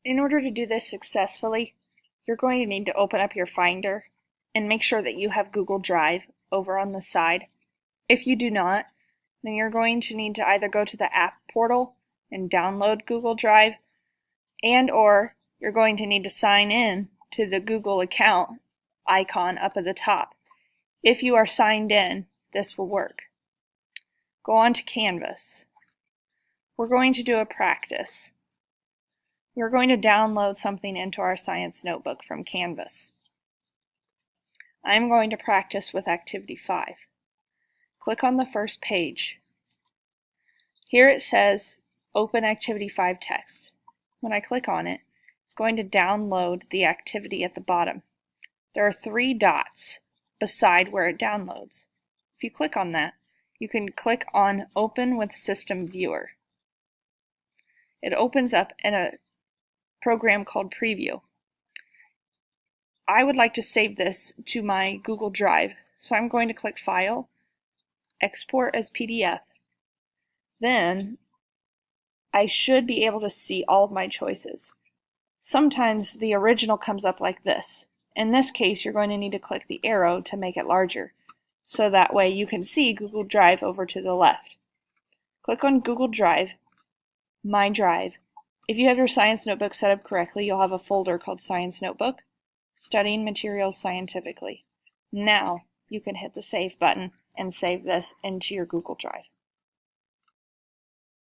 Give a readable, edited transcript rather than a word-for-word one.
In order to do this successfully, you're going to need to open up your Finder and make sure that you have Google Drive over on the side. If you do not, then you're going to need to either go to the app portal and download Google Drive, or you're going to need to sign in to the Google account icon up at the top. If you are signed in, this will work. Go on to Canvas. We're going to do a practice. We're going to download something into our science notebook from Canvas. I'm going to practice with Activity 5. Click on the first page. Here it says Open Activity 5 text. When I click on it, it's going to download the activity at the bottom. There are 3 dots beside where it downloads. If you click on that, you can click on Open with System Viewer. It opens up in a program called Preview. I would like to save this to my Google Drive, so I'm going to click File, Export as PDF. Then I should be able to see all of my choices. Sometimes the original comes up like this. In this case, you're going to need to click the arrow to make it larger, so that way you can see Google Drive over to the left. Click on Google Drive, My Drive. If you have your Science Notebook set up correctly, you'll have a folder called Science Notebook, Studying Materials Scientifically. Now you can hit the Save button and save this into your Google Drive.